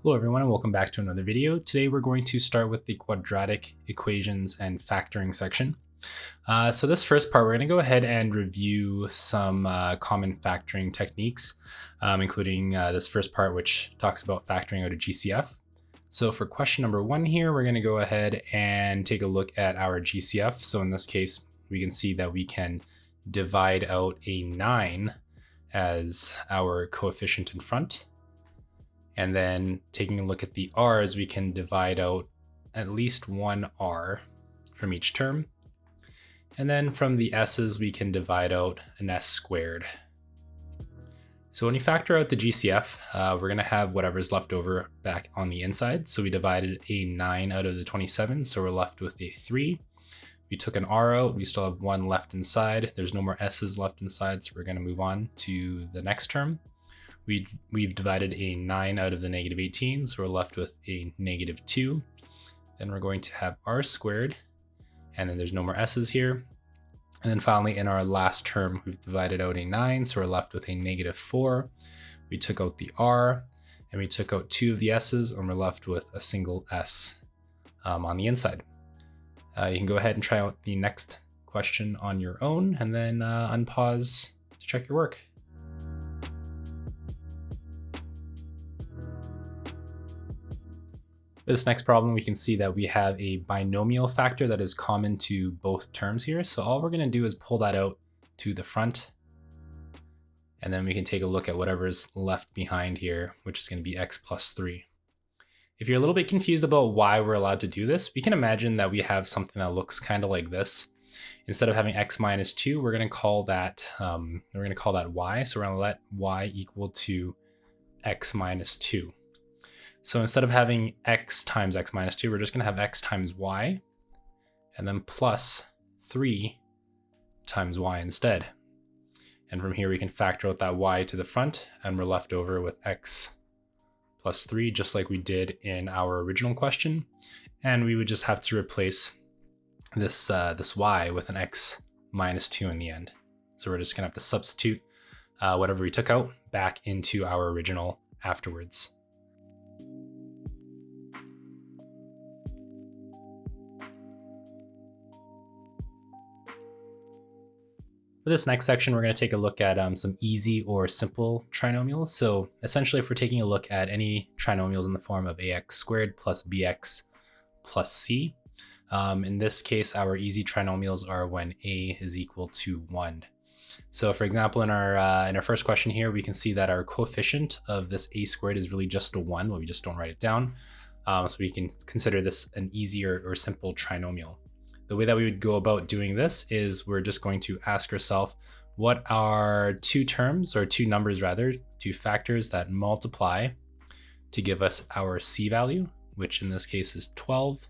Hello everyone and welcome back to another video. Today we're going to start with the quadratic equations and factoring section. So this first part, we're going to go ahead and review some common factoring techniques, including this first part, which talks about factoring out a GCF. So for question number 1 here, we're going to go ahead and take a look at our GCF. So in this case, we can see that we can divide out a 9 as our coefficient in front. And then taking a look at the r's, we can divide out at least one r from each term. And then from the s's, we can divide out an s squared. So when you factor out the GCF, we're going to have whatever's left over back on the inside. So we divided a 9 out of the 27, so we're left with a 3. We took an r out, we still have 1 left inside. There's no more s's left inside, so we're going to move on to the next term. We've divided a 9 out of the negative 18, so we're left with a negative 2. Then we're going to have r squared, and then there's no more s's here. And then finally, in our last term, we've divided out a 9, so we're left with a negative 4. We took out the r, and we took out 2 of the s's, and we're left with a single s on the inside. You can go ahead and try out the next question on your own, and then unpause to check your work. For this next problem, we can see that we have a binomial factor that is common to both terms here. So all we're going to do is pull that out to the front, and then we can take a look at whatever is left behind here, which is going to be x plus 3. If you're a little bit confused about why we're allowed to do this, we can imagine that we have something that looks kind of like this. Instead of having x minus 2, we're going to call that y. So we're going to let y equal to x minus 2. So instead of having x times x minus 2, we're just going to have x times y, and then plus 3 times y instead. And from here, we can factor out that y to the front, and we're left over with x plus 3, just like we did in our original question. And we would just have to replace this y with an x minus 2 in the end. So we're just going to have to substitute whatever we took out back into our original afterwards. For this next section, we're going to take a look at some easy or simple trinomials. So essentially, if we're taking a look at any trinomials in the form of ax squared plus bx plus c, in this case, our easy trinomials are when a is equal to 1. So for example, in our first question here, we can see that our coefficient of this a squared is really just a 1, but we just don't write it down. So we can consider this an easy or simple trinomial. The way that we would go about doing this is we're just going to ask ourselves, what are two factors that multiply to give us our c value, which in this case is 12,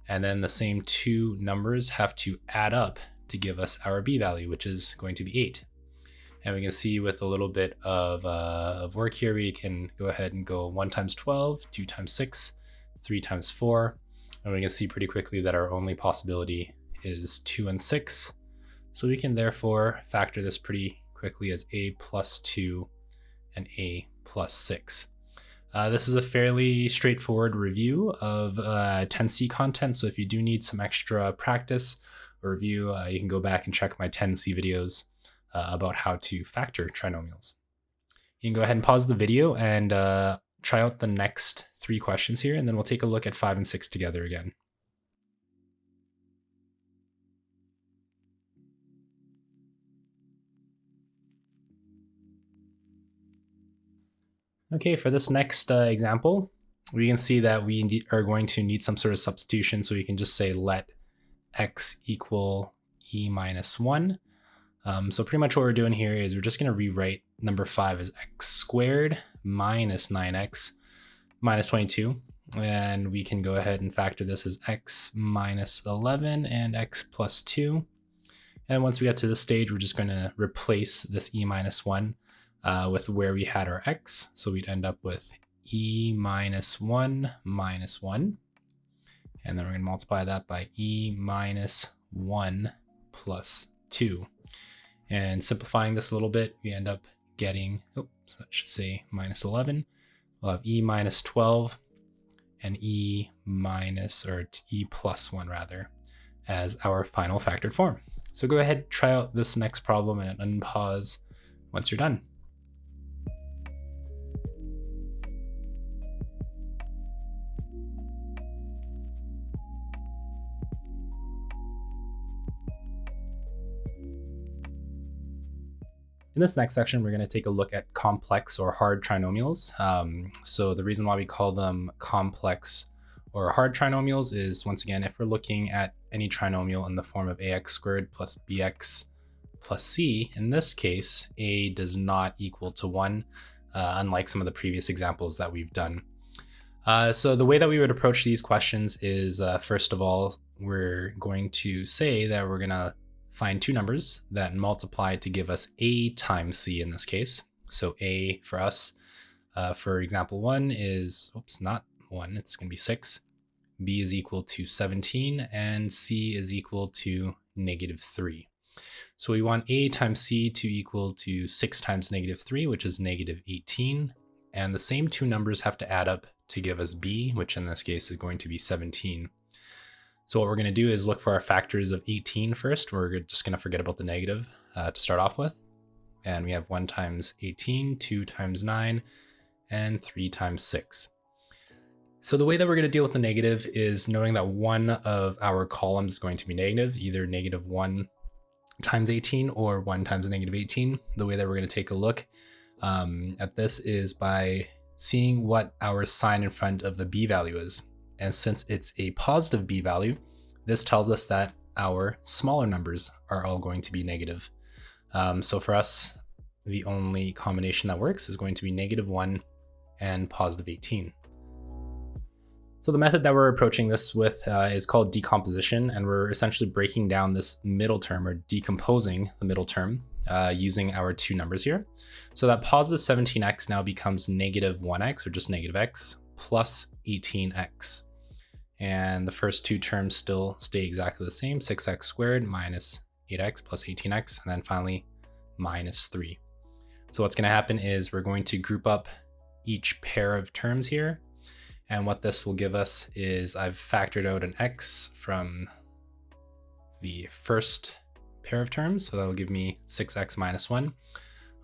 and then the same two numbers have to add up to give us our b value, which is going to be 8. And we can see with a little bit of work here, we can go ahead and go 1 times 12, 2 times 6, 3 times 4. And we can see pretty quickly that our only possibility is 2 and 6. So we can therefore factor this pretty quickly as a plus 2 and a plus 6. This is a fairly straightforward review of 10C content. So if you do need some extra practice or review, you can go back and check my 10C videos about how to factor trinomials. You can go ahead and pause the video and try out the next 3 questions here, and then we'll take a look at 5 and 6 together again. Okay, for this next example, we can see that we are going to need some sort of substitution, so we can just say let x equal e minus 1. So pretty much what we're doing here is we're just going to rewrite number 5 as x squared minus 9x minus 22. And we can go ahead and factor this as x minus 11 and x plus 2. And once we get to this stage, we're just going to replace this e minus 1 with where we had our x. So we'd end up with e minus 1 minus 1. And then we're going to multiply that by e minus 1 plus 2. And simplifying this a little bit, we end up getting, that should say minus 11 we'll have e minus 12 and e plus 1 rather as our final factored form. So go ahead, try out this next problem and unpause once you're done. In this next section, we're going to take a look at complex or hard trinomials. So the reason why we call them complex or hard trinomials is, once again, if we're looking at any trinomial in the form of ax squared plus bx plus c, in this case, a does not equal to 1, unlike some of the previous examples that we've done. So the way that we would approach these questions is, first of all, we're going to say that we're going to find two numbers that multiply to give us a times c in this case. So a for us, for example 1 is, not 1, it's going to be 6. B is equal to 17, and c is equal to negative 3. So we want a times c to equal to 6 times negative 3, which is negative 18. And the same two numbers have to add up to give us b, which in this case is going to be 17. So what we're going to do is look for our factors of 18 first. We're just going to forget about the negative to start off with. And we have 1 times 18, 2 times 9, and 3 times 6. So the way that we're going to deal with the negative is knowing that one of our columns is going to be negative, either negative 1 times 18 or 1 times negative 18. The way that we're going to take a look at this is by seeing what our sign in front of the b value is. And since it's a positive b value, this tells us that our smaller numbers are all going to be negative. So for us, the only combination that works is going to be negative 1 and positive 18. So the method that we're approaching this with is called decomposition, and we're essentially breaking down this middle term, or decomposing the middle term, using our two numbers here. So that positive 17x now becomes negative 1x, or just negative x, plus 18x. And the first two terms still stay exactly the same, 6x squared minus 8x plus 18x, and then finally minus 3. So what's going to happen is we're going to group up each pair of terms here. And what this will give us is I've factored out an x from the first pair of terms. So that'll give me 6x minus 1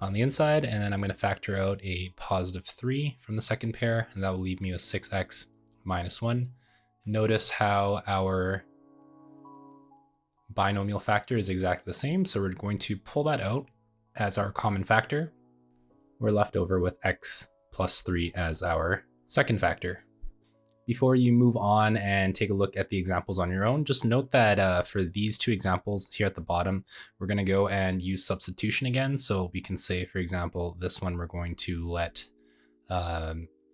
on the inside. And then I'm going to factor out a positive 3 from the second pair, and that will leave me with 6x minus 1. Notice how our binomial factor is exactly the same. So we're going to pull that out as our common factor. We're left over with x plus 3 as our second factor. Before you move on and take a look at the examples on your own, just note that for these two examples here at the bottom, we're going to go and use substitution again. So we can say, for example, this one we're going to let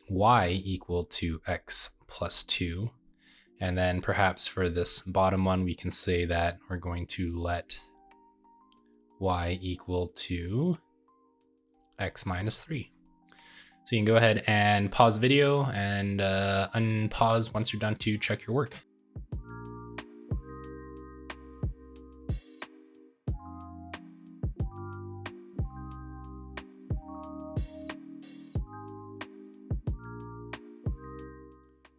y equal to x plus 2. And then perhaps for this bottom one, we can say that we're going to let y equal to x minus 3. So you can go ahead and pause the video and unpause once you're done to check your work.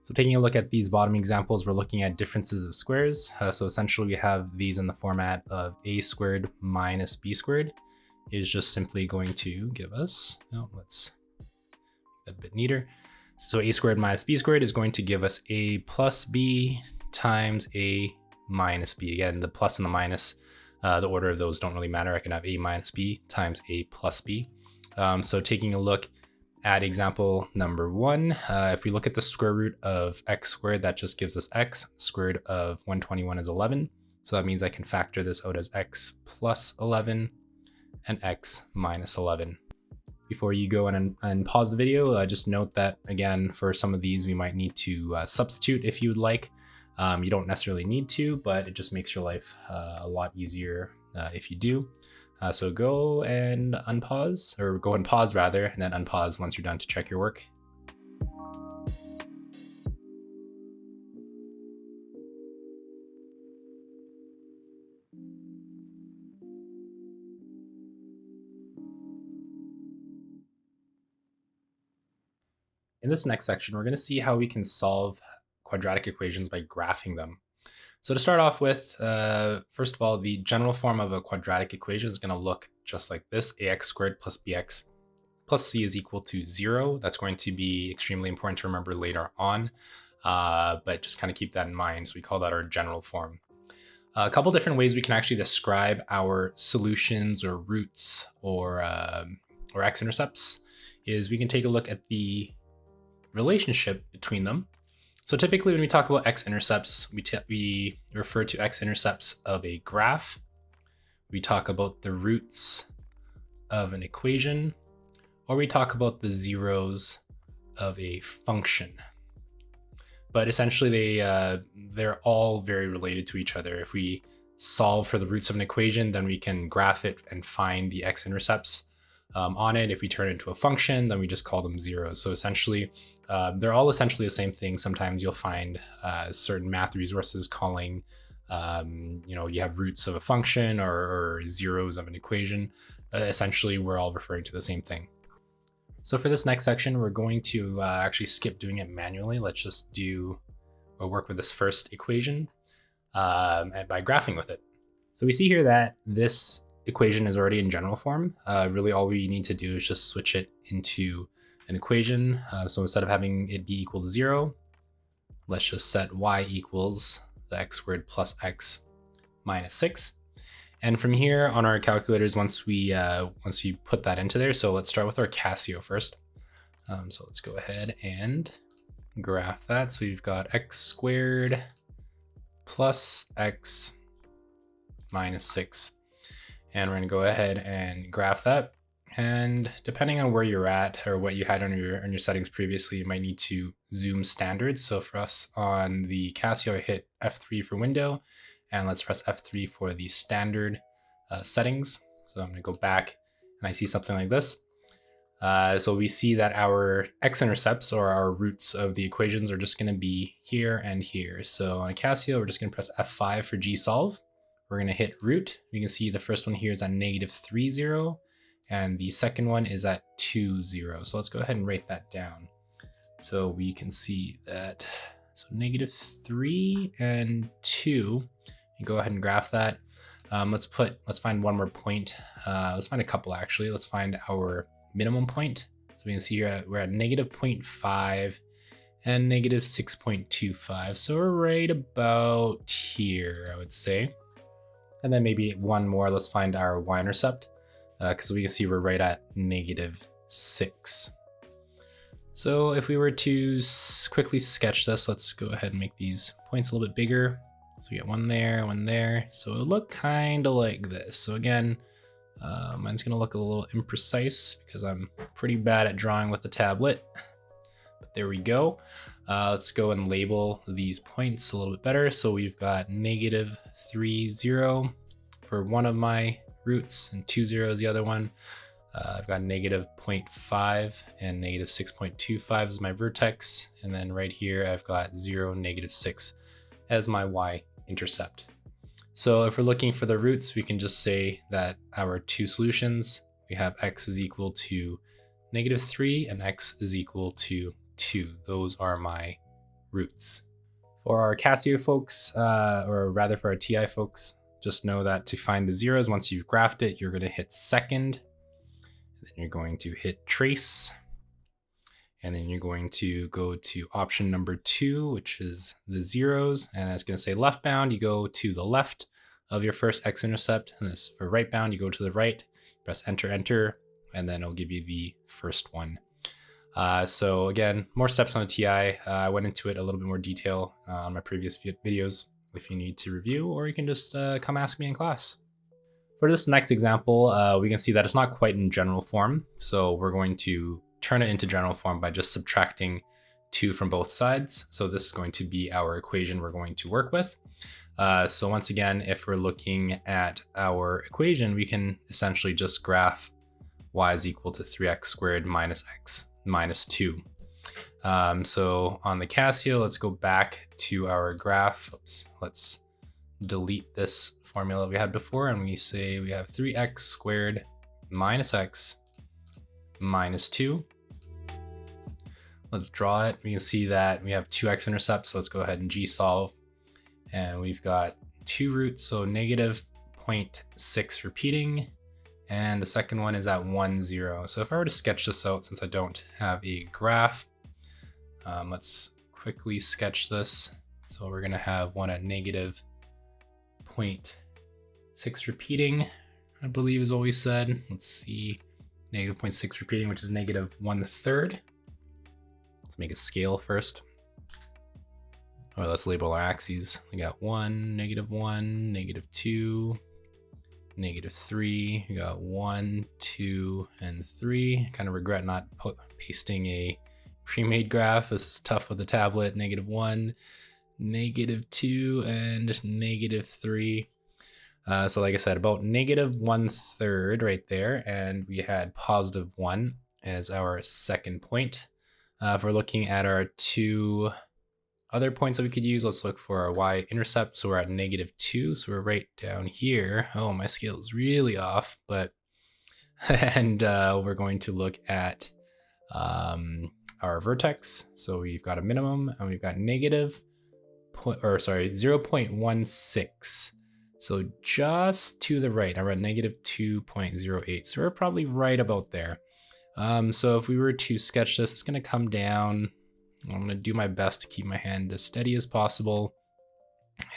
So taking a look at these bottom examples, we're looking at differences of squares. So essentially we have these in the format of a squared minus b squared is just simply going to give us, let's make that a bit neater. So a squared minus b squared is going to give us a plus b times a minus b. Again, the plus and the minus, the order of those don't really matter. I can have a minus b times a plus b. So taking a look at example number 1, if we look at the square root of x squared, that just gives us x. Square root of 121 is 11. So that means I can factor this out as x plus 11 and x minus 11. Before you go and pause the video, just note that, again, for some of these, we might need to substitute if you would like. You don't necessarily need to, but it just makes your life a lot easier if you do. So go and unpause, or go and pause rather, and then unpause once you're done to check your work. In this next section, we're going to see how we can solve quadratic equations by graphing them. So to start off with, first of all, the general form of a quadratic equation is going to look just like this: ax squared plus bx plus c is equal to 0. That's going to be extremely important to remember later on, but just kind of keep that in mind. So we call that our general form. A couple different ways we can actually describe our solutions or roots or x-intercepts is we can take a look at the relationship between them. So typically when we talk about x-intercepts, we refer to x-intercepts of a graph. We talk about the roots of an equation, or we talk about the zeros of a function. But essentially they're all very related to each other. If we solve for the roots of an equation, then we can graph it and find the x-intercepts on it. If we turn it into a function, then we just call them zeros. So essentially, they're all essentially the same thing. Sometimes you'll find certain math resources calling, you have roots of a function or zeros of an equation. Essentially, we're all referring to the same thing. So for this next section, we're going to actually skip doing it manually. Let's just work with this first equation by graphing with it. So we see here that this equation is already in general form. Really all we need to do is just switch it into an equation. So instead of having it be equal to 0, let's just set y equals the x squared plus x minus 6. And from here on our calculators, once we put that into there, so let's start with our Casio first. So let's go ahead and graph that. So we've got x squared plus x minus 6. And we're gonna go ahead and graph that. And depending on where you're at or what you had on your settings previously, you might need to zoom standards. So for us on the Casio, I hit F3 for window, and let's press F3 for the standard settings. So I'm gonna go back and I see something like this. So we see that our x-intercepts or our roots of the equations are just gonna be here and here. So on Casio, we're just gonna press F5 for G-solve. We're gonna hit root. We can see the first one here is at -3, 0, and the second one is at 2, 0. So let's go ahead and write that down. So we can see that, so -3 and 2, and go ahead and graph that. Let's find one more point. Let's find a couple actually. Let's find our minimum point. So we can see here we're at -0.5 and -6.25. So we're right about here, I would say. And then maybe one more, let's find our y-intercept, because we can see we're right at -6. So if we were to quickly sketch this, let's go ahead and make these points a little bit bigger. So we get one there, one there. So it'll look kind of like this. So again, mine's gonna look a little imprecise because I'm pretty bad at drawing with the tablet, but there we go. Let's go and label these points a little bit better. So we've got -3, 0 for one of my roots and 2, 0 is the other one. I've got -0.5 and -6.25 is my vertex. And then right here, I've got 0, -6 as my y-intercept. So if we're looking for the roots, we can just say that our two solutions, we have x is equal to -3 and x is equal to 2. Those are my roots. For our Casio folks, or rather for our TI folks, just know that to find the zeros, once you've graphed it, you're going to hit second, and then you're going to hit trace, and then you're going to go to option number 2, which is the zeros, and it's going to say left bound. You go to the left of your first x-intercept, and this for right bound, you go to the right, press enter, enter, and then it'll give you the first one. So again, more steps on the TI. I went into it a little bit more detail on my previous videos if you need to review, or you can just come ask me in class. For this next example, we can see that it's not quite in general form. So we're going to turn it into general form by just subtracting 2 from both sides. So this is going to be our equation we're going to work with. So once again, if we're looking at our equation, we can essentially just graph y is equal to 3x squared minus x minus 2. So on the Casio, let's go back to our graph. Oops, let's delete this formula we had before, and we say we have 3x squared minus x minus 2. Let's draw it. We can see that we have two x-intercepts, so let's go ahead and g-solve. And we've got two roots, so negative 0.6 repeating, and the second one is at 1, 0. So if I were to sketch this out, since I don't have a graph, let's quickly sketch this. So we're gonna have one at negative 0.6 repeating, I believe is what we said. Let's see, negative 0.6 repeating, which is negative 1/3. Let's make a scale first. Or let's label our axes. We got 1, negative 2, negative 3. We got 1, 2, and 3. Kind of regret not pasting a pre-made graph. This is tough with the tablet. Negative 1, negative 2, and negative 3. So like I said, about negative 1/3 right there. And we had positive 1 as our second point. If we're looking at our two other points that we could use, let's look for our y-intercept. So we're at negative 2, so we're right down here. Oh, my scale is really off, but and we're going to look at our vertex. So we've got a minimum, and we've got negative 0.16. So just to the right, I'm at negative 2.08. So we're probably right about there. So if we were to sketch this, it's going to come down. I'm going to do my best to keep my hand as steady as possible.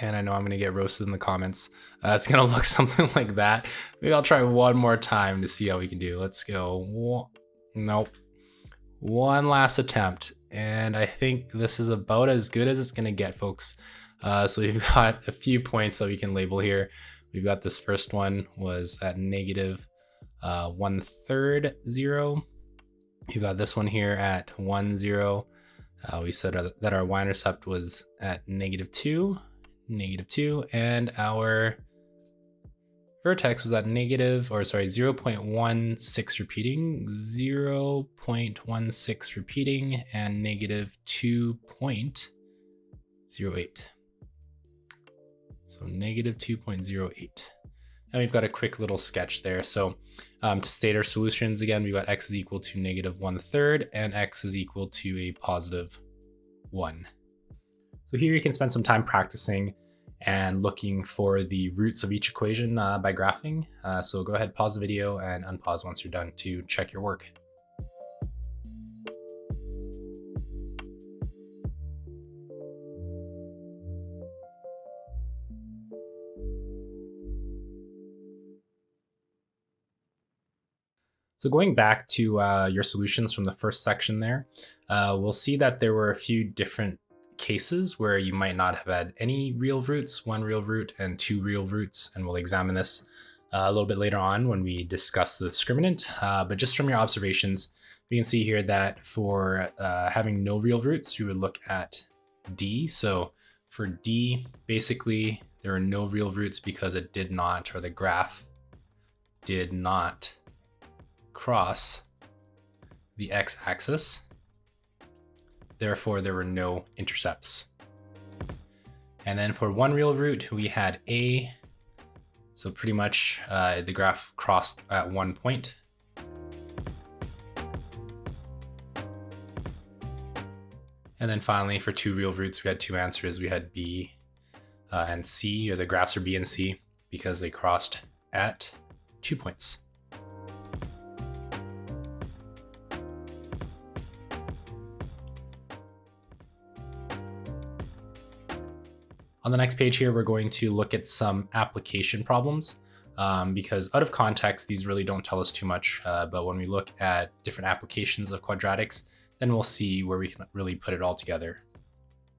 And I know I'm going to get roasted in the comments. It's going to look something like that. Maybe I'll try one more time to see how we can do. Let's go. Nope. One last attempt. And I think this is about as good as it's going to get, folks. So we've got a few points that we can label here. We've got this first one was at negative 1/3, 0. You got this one here at 1, 0. We said that our y-intercept was at negative 2, and our vertex was at 0.16 repeating, 0.16 repeating, and negative 2.08. So negative 2.08. And we've got a quick little sketch there. So to state our solutions, again, we've got x is equal to negative 1/3 and x is equal to a positive 1. So here you can spend some time practicing and looking for the roots of each equation by graphing. So go ahead, pause the video and unpause once you're done to check your work. So going back to your solutions from the first section there, we'll see that there were a few different cases where you might not have had any real roots, one real root and two real roots, and we'll examine this a little bit later on when we discuss the discriminant. But just from your observations, we can see here that for having no real roots, you would look at D. So for D, basically, there are no real roots because it did not, or the graph did not cross the x-axis. Therefore, there were no intercepts. And then for one real root, we had A. So pretty much the graph crossed at one point. And then finally, for two real roots, we had two answers. We had B and C, or the graphs are B and C, because they crossed at 2 points. On the next page here, we're going to look at some application problems because out of context, these really don't tell us too much. But when we look at different applications of quadratics, then we'll see where we can really put it all together.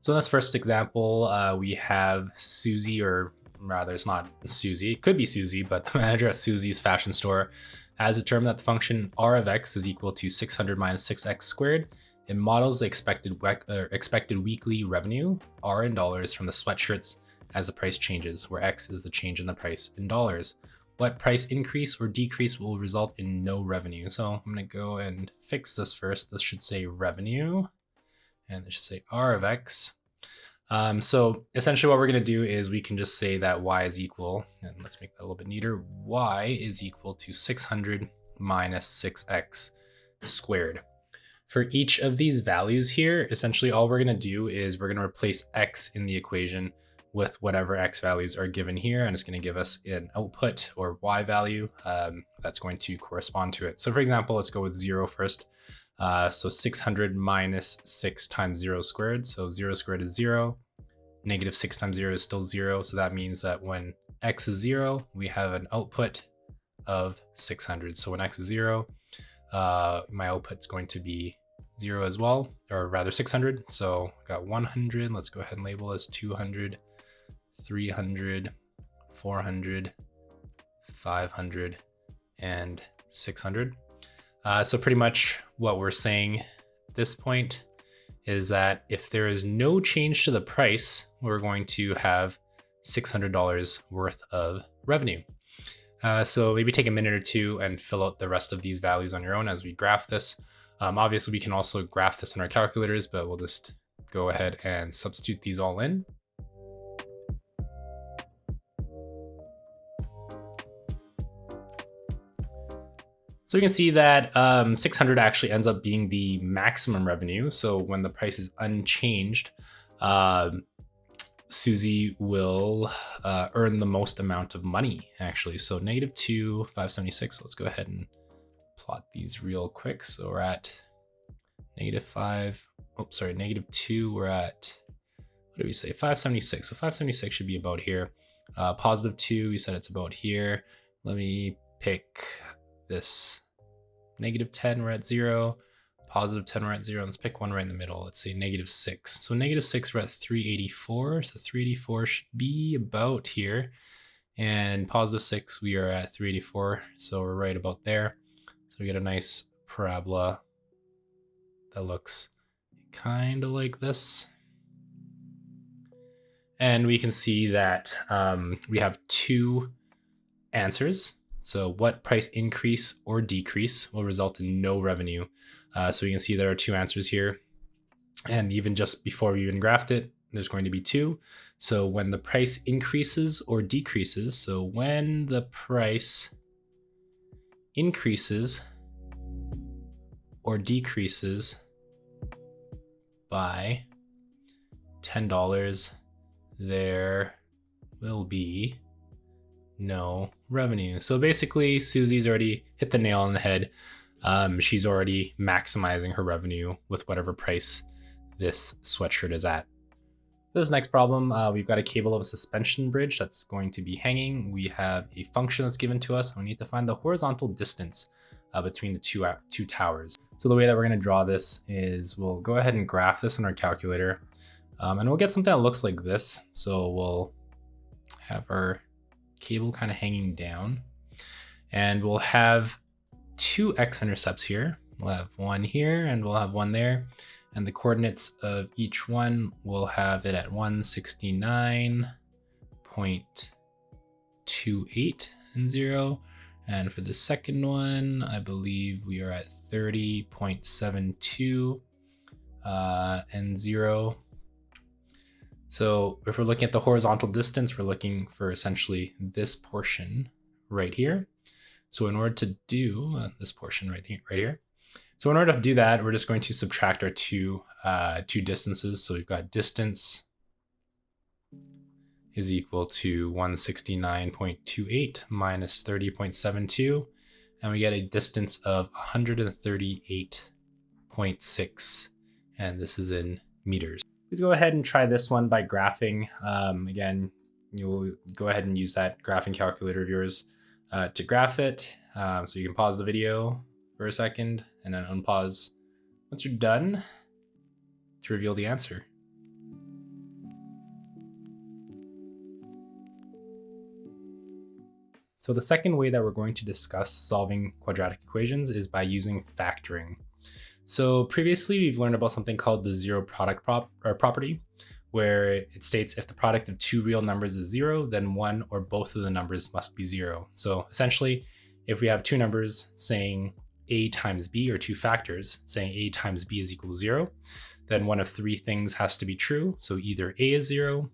So in this first example, we have Susie, or rather it's not Susie, it could be Susie, but the manager at Susie's fashion store has determined that the function r of x is equal to 600 minus 6x squared. It models the expected weekly revenue, R in dollars, from the sweatshirts as the price changes, where X is the change in the price in dollars. What price increase or decrease will result in no revenue? So I'm going to go and fix this first. This should say revenue, and this should say R of X. So essentially what we're going to do is we can just say that Y is equal, and let's make that a little bit neater. Y is equal to 600 minus 6X squared. For each of these values here, essentially all we're going to do is we're going to replace x in the equation with whatever x values are given here, and it's going to give us an output or y value that's going to correspond to it. So for example, let's go with 0 first. So 600 minus 6 times 0 squared. So 0 squared is 0. Negative 6 times 0 is still 0. So that means that when x is 0, we have an output of 600. So when x is 0, my output's going to be 0 as well, or rather 600. So I got 100. Let's go ahead and label as 200, 300, 400, 500, and 600. So pretty much what we're saying at this point is that if there is no change to the price, we're going to have $600 worth of revenue. So maybe take a minute or two and fill out the rest of these values on your own as we graph this. Obviously, we can also graph this in our calculators, but we'll just go ahead and substitute these all in. So we can see that 600 actually ends up being the maximum revenue. So when the price is unchanged, Susie will earn the most amount of money, actually. So -2, 576. Let's go ahead and plot these real quick. So we're at -5. Oh, sorry, -2. We're at, what did we say? 576. So 576 should be about here. +2, we said it's about here. Let me pick this. -10, we're at 0. +10, we're at 0. Let's pick one right in the middle. Let's say -6. So -6, we're at 384. So 384 should be about here. And +6, we are at 384. So we're right about there. So we get a nice parabola that looks kind of like this. And we can see that we have two answers. So what price increase or decrease will result in no revenue? So you can see there are two answers here. And even just before we even graphed it, there's going to be two. So when the price increases or decreases, so when the price increases or decreases by $10, there will be no revenue. So basically, Susie's already hit the nail on the head. She's already maximizing her revenue with whatever price this sweatshirt is at. For this next problem, we've got a cable of a suspension bridge that's going to be hanging. We have a function that's given to us, and we need to find the horizontal distance between the two towers. So the way that we're going to draw this is we'll go ahead and graph this in our calculator, and we'll get something that looks like this. So we'll have our cable kind of hanging down, and we'll have two x-intercepts here. We'll have one here and we'll have one there, and the coordinates of each one will have it at 169.28 and 0. And for the second one, I believe we are at 30.72 and 0. So if we're looking at the horizontal distance, we're looking for essentially this portion right here. So in order to do this portion right here. So in order to do that, we're just going to subtract our two distances. So we've got distance is equal to 169.28 minus 30.72. And we get a distance of 138.6. And this is in meters. Please go ahead and try this one by graphing. Again, you'll go ahead and use that graphing calculator of yours to graph it. So you can pause the video for a second and then unpause once you're done to reveal the answer. So the second way that we're going to discuss solving quadratic equations is by using factoring. So previously we've learned about something called the zero product property, where it states if the product of two real numbers is 0, then one or both of the numbers must be 0. So essentially, if we have two numbers saying a times b, or two factors saying a times b is equal to 0, then one of three things has to be true. So either a is 0,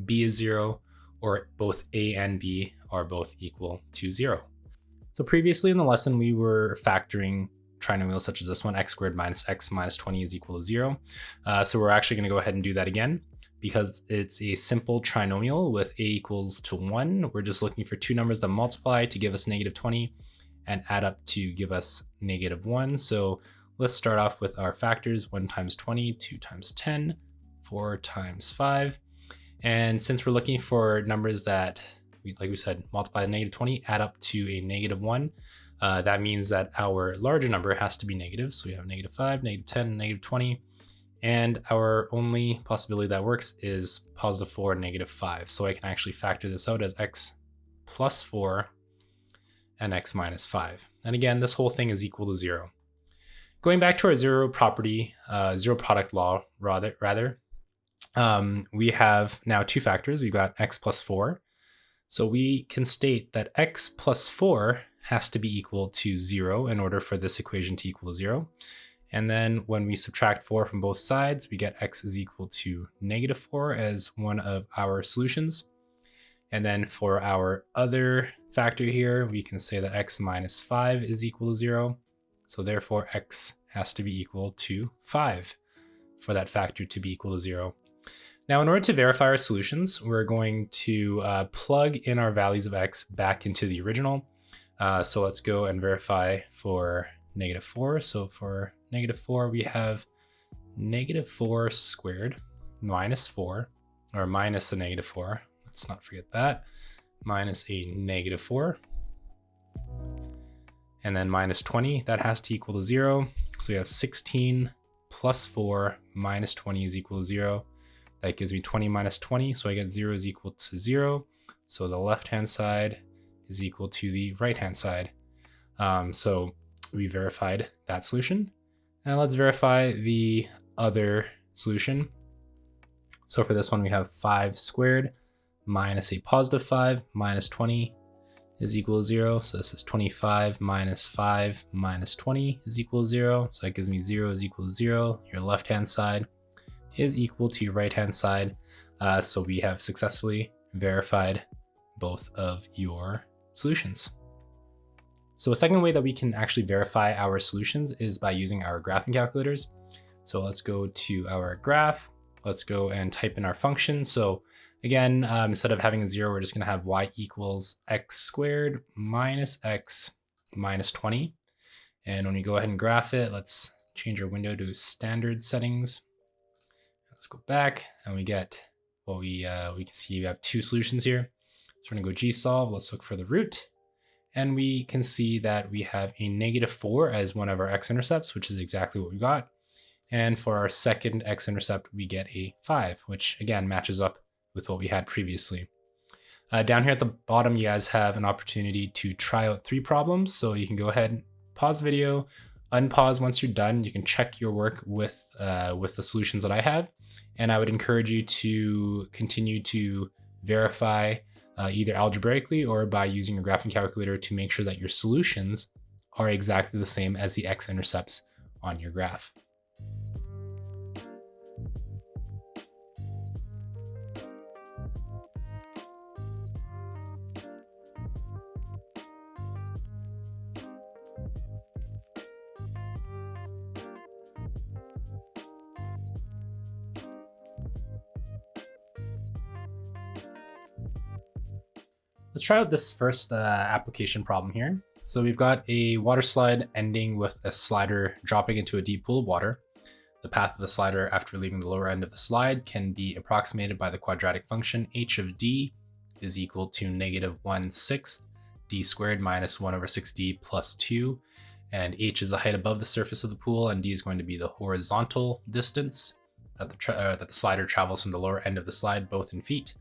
b is 0, or both a and b are both equal to 0. So previously in the lesson, we were factoring trinomials such as this one, x squared minus x minus 20 is equal to 0. So we're actually going to go ahead and do that again. Because it's a simple trinomial with a equals to 1, we're just looking for two numbers that multiply to give us negative 20 and add up to give us negative 1. So let's start off with our factors: 1 times 20, 2 times 10, 4 times 5. And since we're looking for numbers that, like we said, multiply to negative 20, add up to a negative 1, that means that our larger number has to be negative. So we have negative 5, negative 10, negative 20. And our only possibility that works is positive 4 and negative 5. So I can actually factor this out as x plus 4 and x minus 5. And again, this whole thing is equal to 0. Going back to our zero property, zero product law rather, we have now two factors. We've got x plus 4. So we can state that x plus 4 has to be equal to 0 in order for this equation to equal to 0. And then when we subtract 4 from both sides, we get x is equal to negative 4 as one of our solutions. And then for our other factor here, we can say that x minus 5 is equal to 0. So therefore, x has to be equal to 5 for that factor to be equal to 0. Now, in order to verify our solutions, we're going to plug in our values of x back into the original. So let's go and verify for negative 4. So for negative 4, we have negative 4 squared minus 4, or minus a negative 4. Let's not forget that. Minus a negative 4. And then minus 20, that has to equal to 0. So we have 16 plus 4 minus 20 is equal to 0. That gives me 20 minus 20, so I get 0 is equal to 0. So the left-hand side is equal to the right-hand side. So we verified that solution. Now let's verify the other solution. So for this one, we have 5 squared minus a positive 5 minus 20 is equal to 0. So this is 25 minus 5 minus 20 is equal to 0. So that gives me 0 is equal to 0. Your left-hand side is equal to your right-hand side. So we have successfully verified both of your solutions. So a second way that we can actually verify our solutions is by using our graphing calculators. So let's go to our graph. Let's go and type in our function. So again, instead of having a 0, we're just going to have y equals x squared minus x minus 20. And when we go ahead and graph it, let's change our window to standard settings. Let's go back and we get, well, we can see we have two solutions here. So we're going to go gsolve. Let's look for the root. And we can see that we have a negative 4 as one of our x-intercepts, which is exactly what we got. And for our second x-intercept, we get a 5, which again matches up with what we had previously. Down here at the bottom, you guys have an opportunity to try out 3 problems. So you can go ahead and pause the video, unpause once you're done. You can check your work with the solutions that I have. And I would encourage you to continue to verify either algebraically or by using your graphing calculator to make sure that your solutions are exactly the same as the x-intercepts on your graph. Let's try out this first application problem here. So we've got a water slide ending with a slider dropping into a deep pool of water. The path of the slider after leaving the lower end of the slide can be approximated by the quadratic function h of d is equal to negative 1/6 d squared minus 1 over 6d plus 2. And h is the height above the surface of the pool, and d is going to be the horizontal distance that the slider travels from the lower end of the slide, both in feet.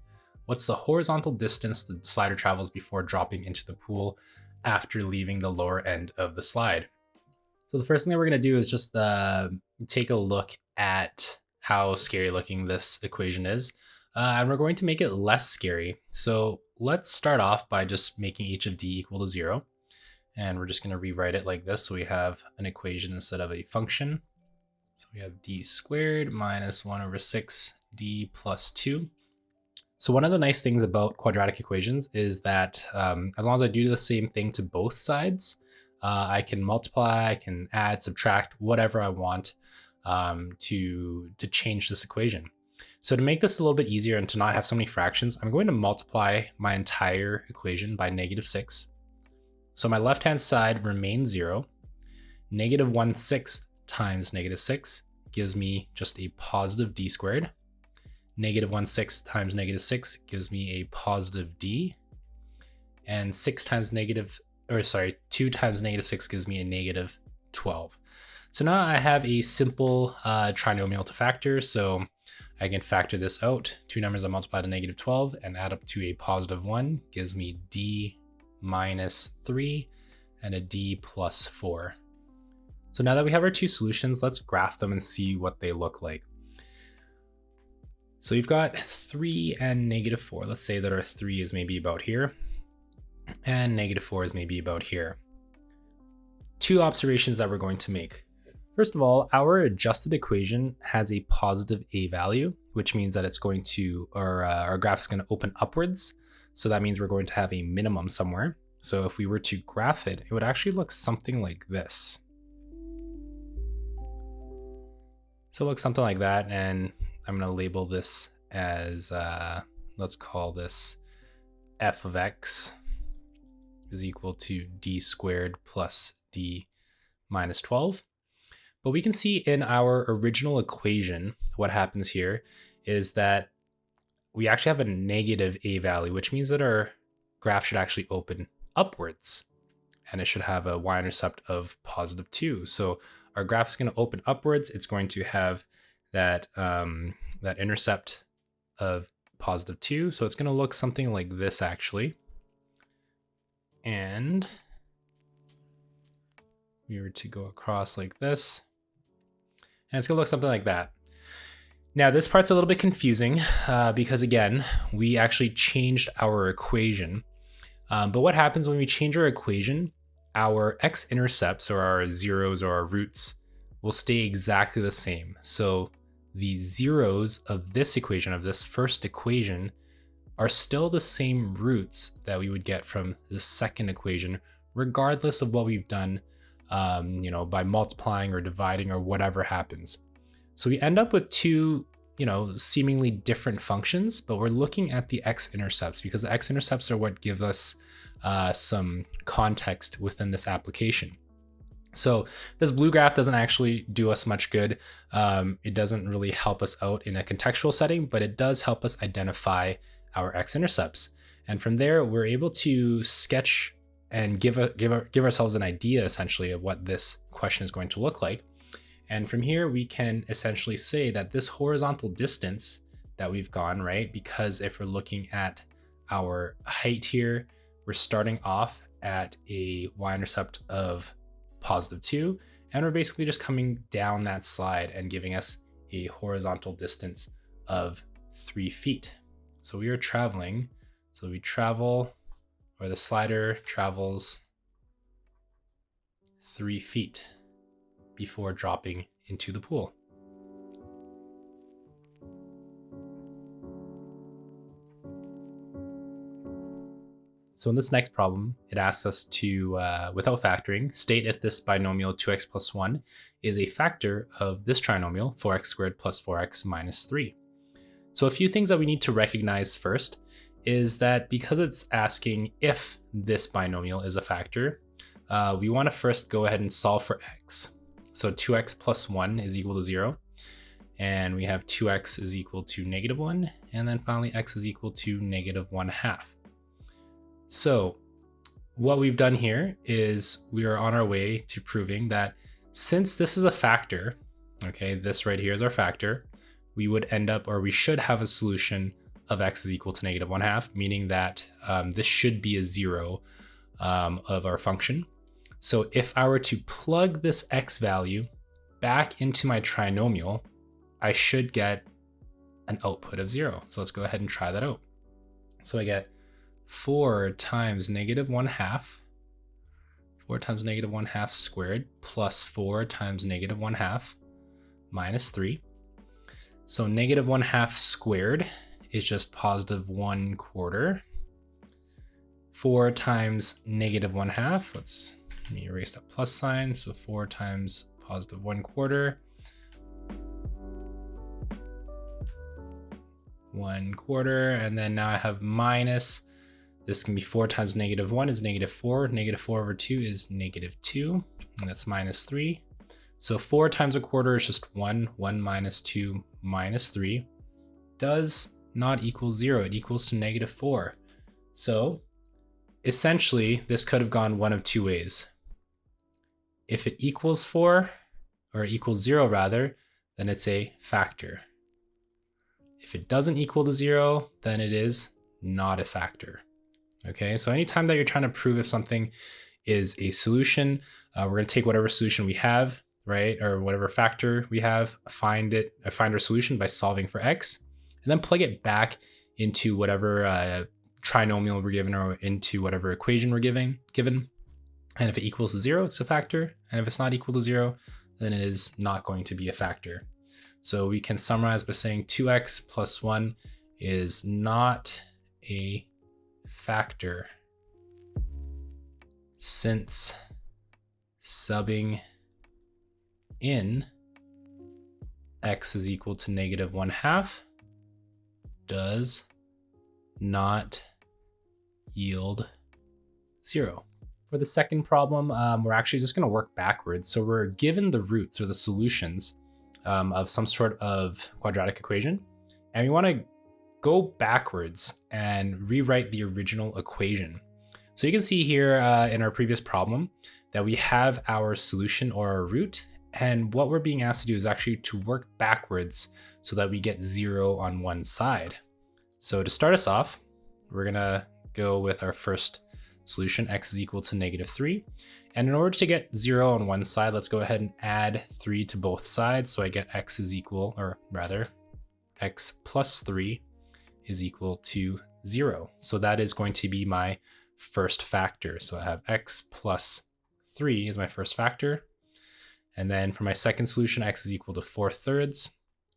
What's the horizontal distance the slider travels before dropping into the pool after leaving the lower end of the slide? So the first thing that we're going to do is just take a look at how scary looking this equation is. And we're going to make it less scary. So let's start off by just making h of d equal to 0. And we're just going to rewrite it like this. So we have an equation instead of a function. So we have d squared minus 1 over 6d plus 2. So one of the nice things about quadratic equations is that as long as I do the same thing to both sides, I can multiply, I can add, subtract, whatever I want to change this equation. So to make this a little bit easier and to not have so many fractions, I'm going to multiply my entire equation by -6. So my left-hand side remains 0. -1/6 times -6 gives me just a positive d squared. -1/6 times -6 gives me a positive d. And 2 times -6 gives me a -12. So now I have a simple trinomial to factor. So I can factor this out. Two numbers that multiply to -12 and add up to a +1 gives me d minus 3 and a d plus 4. So now that we have our two solutions, let's graph them and see what they look like. So we've got 3 and -4. Let's say that our 3 is maybe about here and -4 is maybe about here. Two observations that we're going to make. First of all, our adjusted equation has a positive a value, which means that it's going to, our graph is going to open upwards. So that means we're going to have a minimum somewhere. So if we were to graph it, it would actually look something like this. So it looks something like that. And I'm going to label this as, let's call this f of x is equal to d squared plus d minus 12. But we can see in our original equation, what happens here is that we actually have a negative a value, which means that our graph should actually open upwards and it should have a y-intercept of +2. So our graph is going to open upwards. It's going to have that, that intercept of +2. So it's going to look something like this actually. And we were to go across like this. And it's gonna look something like that. Now this part's a little bit confusing because again, we actually changed our equation. But what happens when we change our equation, our x-intercepts or our zeros or our roots will stay exactly the same. So the zeros of this equation, of this first equation, are still the same roots that we would get from the second equation, regardless of what we've done by multiplying or dividing or whatever happens. So we end up with two, seemingly different functions, but we're looking at the x-intercepts because the x-intercepts are what give us some context within this application. So this blue graph doesn't actually do us much good. It doesn't really help us out in a contextual setting, but it does help us identify our x-intercepts. And from there, we're able to sketch and give ourselves an idea essentially of what this question is going to look like. And from here, we can essentially say that this horizontal distance that we've gone, right? Because if we're looking at our height here, we're starting off at a y-intercept of +2, and we're basically just coming down that slide and giving us a horizontal distance of 3 feet. So we are traveling, so we travel, or the slider travels 3 feet before dropping into the pool. So in this next problem, it asks us to, without factoring, state if this binomial 2x plus 1 is a factor of this trinomial 4x squared plus 4x minus 3. So a few things that we need to recognize first is that because it's asking if this binomial is a factor, we want to first go ahead and solve for x. So 2x plus 1 is equal to 0. And we have 2x is equal to -1. And then finally, x is equal to -1/2. So what we've done here is we are on our way to proving that since this is a factor, okay, this right here is our factor, we would end up, or we should have a solution of x is equal to -1/2, meaning that this should be a 0 of our function. So if I were to plug this x value back into my trinomial, I should get an output of 0. So let's go ahead and try that out. So I get 4 times -1/2, 4 times -1/2 squared plus 4 times -1/2 minus 3. So -1/2 squared is just +1/4. 4 times -1/2, let's Let me erase that plus sign. So 4 times positive 1/4. 1/4, and then now I have minus. This can be 4 times -1 is -4. -4 over 2 is -2, and that's -3. So 4 times 1/4 is just 1. 1 minus 2 minus 3 does not equal 0. It equals to -4. So essentially, this could have gone one of two ways. If it equals 4, or equals 0 rather, then it's a factor. If it doesn't equal to 0, then it is not a factor. Okay, so anytime that you're trying to prove if something is a solution, we're going to take whatever solution we have, right, or whatever factor we have, find our solution by solving for x, and then plug it back into whatever trinomial we're given, or into whatever equation we're given. And if it equals to 0, it's a factor, and if it's not equal to 0, then it is not going to be a factor. So we can summarize by saying 2x plus 1 is not a factor, since subbing in x is equal to -1/2 does not yield 0. For the second problem, we're actually just going to work backwards. So we're given the roots, or the solutions, of some sort of quadratic equation, and we want to go backwards and rewrite the original equation. So you can see here in our previous problem that we have our solution, or our root, and what we're being asked to do is actually to work backwards so that we get 0 on one side. So to start us off, we're gonna go with our first solution, x is equal to -3. And in order to get 0 on one side, let's go ahead and add 3 to both sides. So I get x is equal, or rather, x plus 3 is equal to 0. So that is going to be my first factor. So I have x plus 3 is my first factor. And then for my second solution, x is equal to 4/3.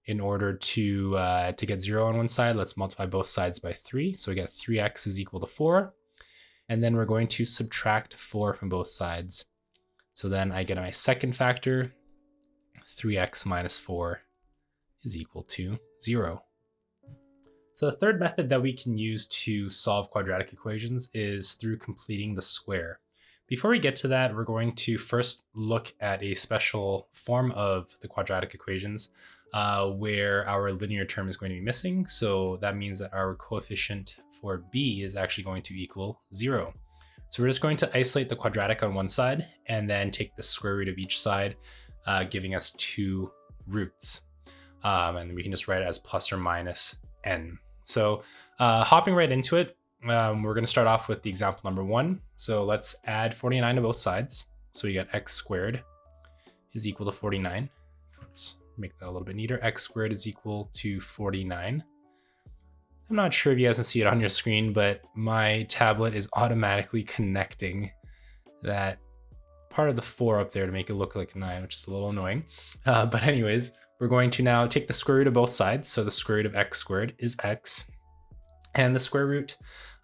In order to get 0 on one side, let's multiply both sides by 3. So we get 3x is equal to 4. And then we're going to subtract 4 from both sides. So then I get my second factor, 3x minus 4 is equal to 0. So the third method that we can use to solve quadratic equations is through completing the square. Before we get to that, we're going to first look at a special form of the quadratic equations where our linear term is going to be missing. So that means that our coefficient for b is actually going to equal 0. So we're just going to isolate the quadratic on one side and then take the square root of each side, giving us 2 roots. And we can just write it as plus or minus n. So hopping right into it, we're going to start off with the example number 1. So let's add 49 to both sides. So we get x squared is equal to 49. Let's make that a little bit neater. X squared is equal to 49. I'm not sure if you guys can see it on your screen, but my tablet is automatically connecting that part of the 4 up there to make it look like a 9, which is a little annoying. But anyways, we're going to now take the square root of both sides. So the square root of x squared is x. And the square root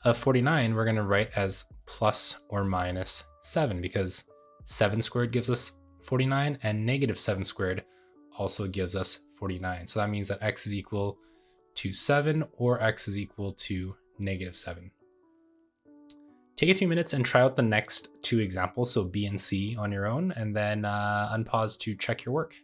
of 49, we're going to write as plus or minus 7, because 7 squared gives us 49 and -7 squared also gives us 49. So that means that x is equal to 7 or x is equal to -7. Take a few minutes and try out the next 2 examples, so B and C on your own, and then unpause to check your work.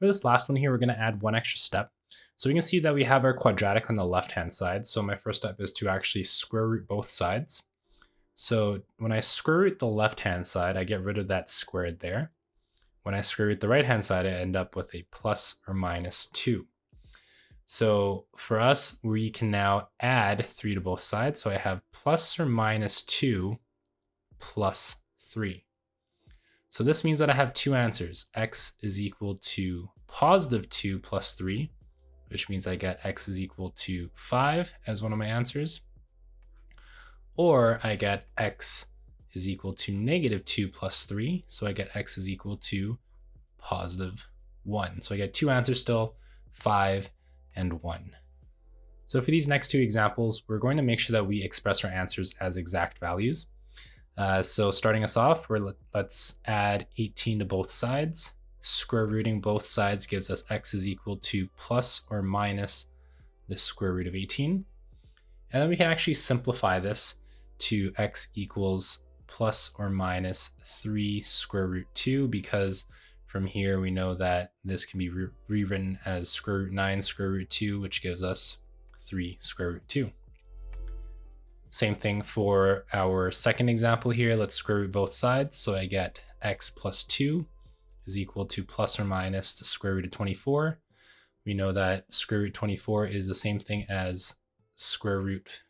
For this last one here, we're going to add one extra step. So we can see that we have our quadratic on the left-hand side. So my first step is to actually square root both sides. So when I square root the left-hand side, I get rid of that squared there. When I square root the right-hand side, I end up with a plus or minus 2. So for us, we can now add 3 to both sides. So I have plus or minus 2 plus 3. So this means that I have 2 answers. X is equal to positive 2 plus 3, which means I get x is equal to 5 as one of my answers. Or I get x is equal to -2 plus 3, so I get x is equal to positive 1. So I get two answers still, 5 and 1. So for these next two examples, we're going to make sure that we express our answers as exact values. So starting us off, let's add 18 to both sides. Square rooting both sides gives us x is equal to plus or minus the square root of 18. And then we can actually simplify this to x equals plus or minus 3 square root 2, because from here we know that this can be rewritten as square root 9 square root 2, which gives us 3 square root 2. Same thing for our second example here. Let's square root both sides. So I get x plus 2 is equal to plus or minus the square root of 24. We know that square root 24 is the same thing as square root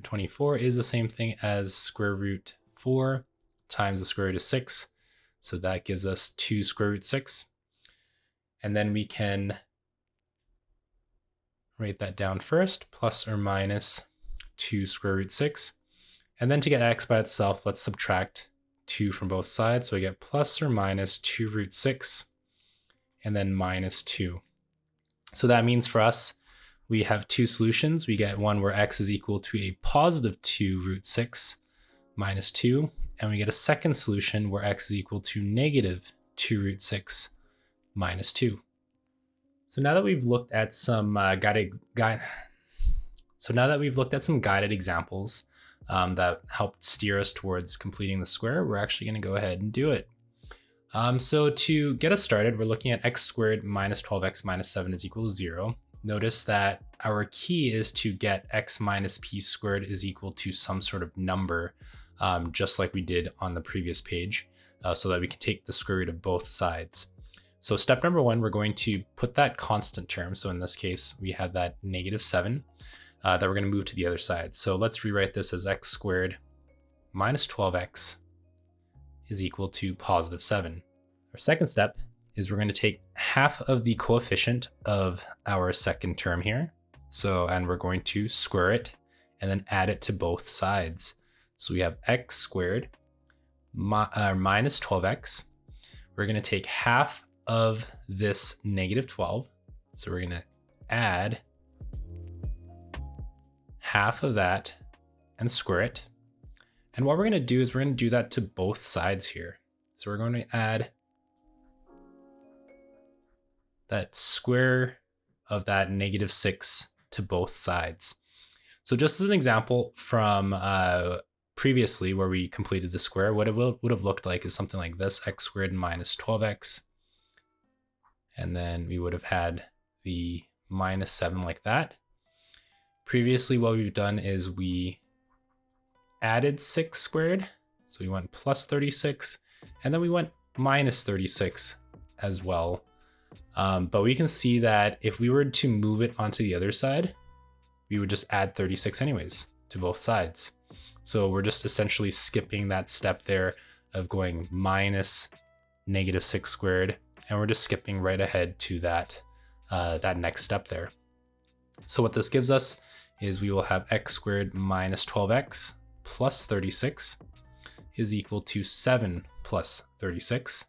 24 is the same thing as square root 4 times the square root of 6. So that gives us 2 square root 6. And then we can write that down first, plus or minus 2 square root 6. And then to get x by itself, let's subtract 2 from both sides. So I get plus or minus 2 root 6 and then minus 2. So that means for us, we have two solutions. We get one where x is equal to a positive 2 root 6 minus 2. And we get a second solution where x is equal to negative 2 root 6 minus 2. So now that we've looked at some guided examples that helped steer us towards completing the square, we're actually going to go ahead and do it. So to get us started, we're looking at x squared minus 12x minus 7 is equal to 0. Notice that our key is to get x minus p squared is equal to some sort of number, just like we did on the previous page, so that we can take the square root of both sides. So step number 1, we're going to put that constant term. So in this case, we have that negative 7 that we're going to move to the other side. So let's rewrite this as x squared minus 12x is equal to positive 7. Our second step is we're going to take half of the coefficient of our second term here. And we're going to square it and then add it to both sides. So we have x squared minus 12x. We're going to take half of this negative 12. So we're going to add half of that and square it. And what we're going to do is we're going to do that to both sides here. So we're going to add that square of that negative 6 to both sides. So just as an example from previously where we completed the square, what it would have looked like is something like this, x squared minus 12x. And then we would have had the minus 7 like that. Previously, what we've done is we added 6 squared. So we went plus 36, and then we went minus 36 as well. But we can see that if we were to move it onto the other side, we would just add 36 anyways to both sides. So we're just essentially skipping that step there of going minus negative 6 squared, and we're just skipping right ahead to that next step there. So what this gives us is we will have x squared minus 12x plus 36 is equal to 7 plus 36.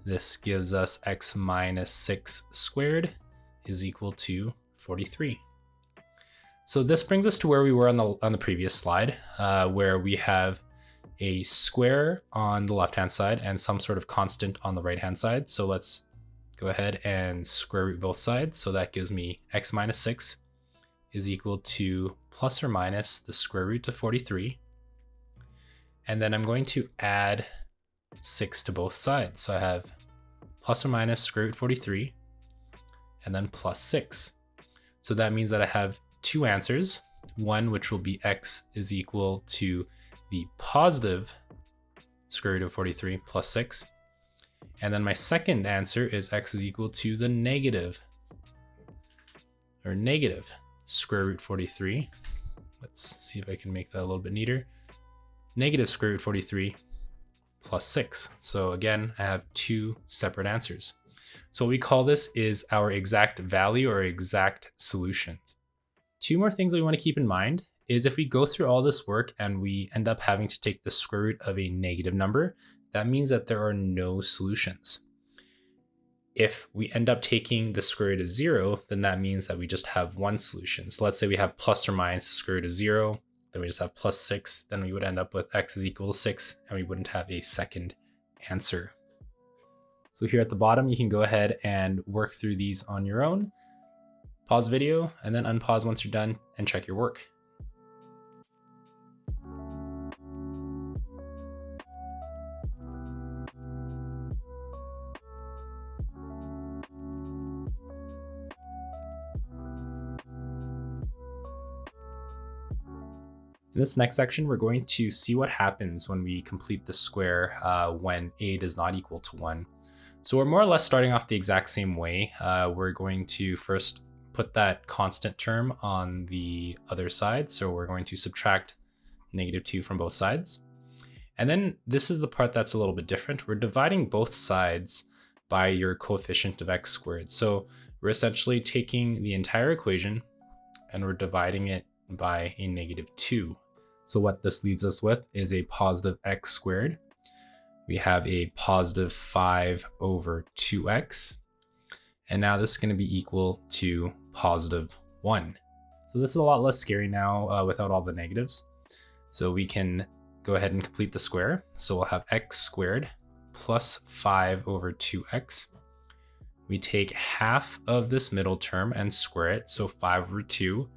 This gives us x minus 6 squared is equal to 43. So this brings us to where we were on the previous slide, where we have a square on the left-hand side and some sort of constant on the right-hand side. So let's go ahead and square root both sides. So that gives me x minus 6 is equal to plus or minus the square root of 43. And then I'm going to add 6 to both sides. So I have plus or minus square root 43 and then plus 6. So that means that I have two answers, one which will be x is equal to the positive square root of 43 plus 6. And then my second answer is x is equal to the negative square root 43. Let's see if I can make that a little bit neater. Negative square root 43 plus 6. So again, I have two separate answers. So what we call this is our exact value or exact solutions. Two more things that we want to keep in mind is if we go through all this work and we end up having to take the square root of a negative number, that means that there are no solutions. If we end up taking the square root of 0, then that means that we just have one solution. So let's say we have plus or minus the square root of 0, then we just have plus 6, then we would end up with x is equal to 6, and we wouldn't have a second answer. So here at the bottom, you can go ahead and work through these on your own. Pause the video and then unpause once you're done and check your work. In this next section, we're going to see what happens when we complete the square when a does not equal to 1. So we're more or less starting off the exact same way. We're going to first put that constant term on the other side. So we're going to subtract -2 from both sides. And then this is the part that's a little bit different. We're dividing both sides by your coefficient of x squared. So we're essentially taking the entire equation and we're dividing it by a -2. So what this leaves us with is a positive x squared. We have a positive 5 over 2x. And now this is going to be equal to positive 1. So this is a lot less scary now without all the negatives. So we can go ahead and complete the square. So we'll have x squared plus 5 over 2x. We take half of this middle term and square it. So 5 over 2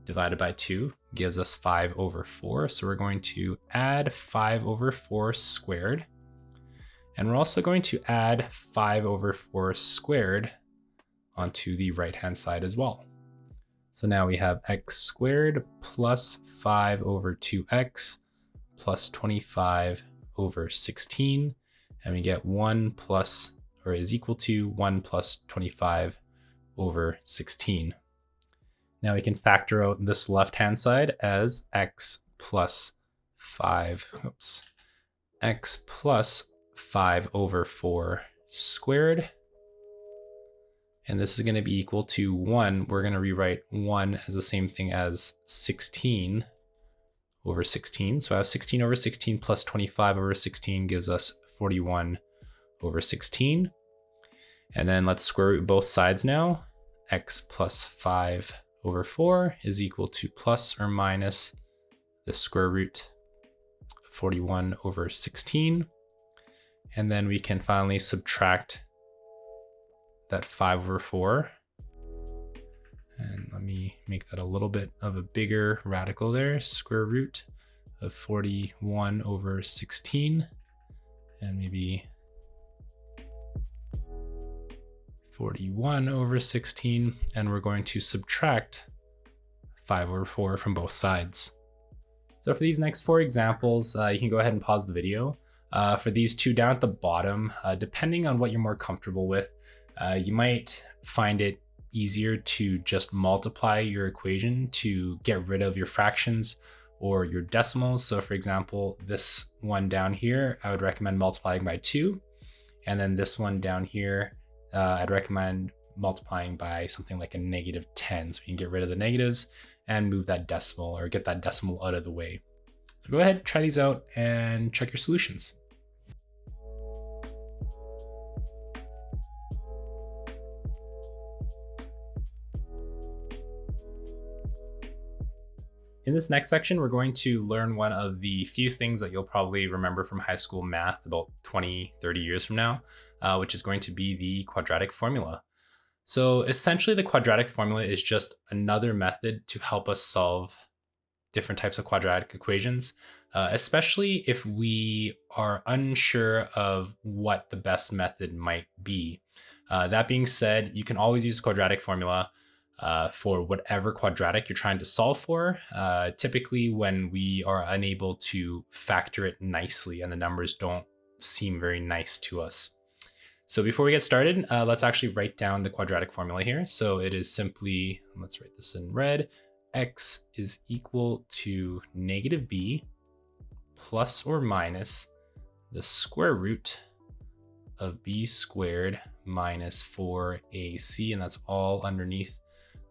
divided by 2 gives us 5 over 4. So we're going to add 5 over 4 squared. And we're also going to add 5 over 4 squared onto the right-hand side as well. So now we have x squared plus 5 over 2x plus 25 over 16. And we get 1 plus, or is equal to 1 plus 25 over 16. Now we can factor out this left-hand side as x plus 5 over 4 squared. And this is going to be equal to 1. We're going to rewrite 1 as the same thing as 16 over 16. So I have 16 over 16 plus 25 over 16 gives us 41 over 16. And then let's square root both sides now. X plus 5 over 4 is equal to plus or minus the square root of 41 over 16. And then we can finally subtract that 5 over 4. And let me make that a little bit of a bigger radical there. Square root of 41 over 16. And maybe 41 over 16, and we're going to subtract 5 over 4 from both sides. So for these next 4 examples, you can go ahead and pause the video. For these 2 down at the bottom, depending on what you're more comfortable with, you might find it easier to just multiply your equation to get rid of your fractions or your decimals. So for example, this one down here, I would recommend multiplying by 2. And then this one down here, I'd recommend multiplying by something like a -10. So you can get rid of the negatives and move that decimal or get that decimal out of the way. So go ahead, try these out and check your solutions. In this next section, we're going to learn one of the few things that you'll probably remember from high school math about 20, 30 years from now, which is going to be the quadratic formula. So essentially the quadratic formula is just another method to help us solve different types of quadratic equations, especially if we are unsure of what the best method might be. That being said, you can always use quadratic formula for whatever quadratic you're trying to solve for. Typically when we are unable to factor it nicely and the numbers don't seem very nice to us. So before we get started, let's actually write down the quadratic formula here. So it is simply, let's write this in red, x is equal to -b plus or minus the square root of b squared minus 4ac, and that's all underneath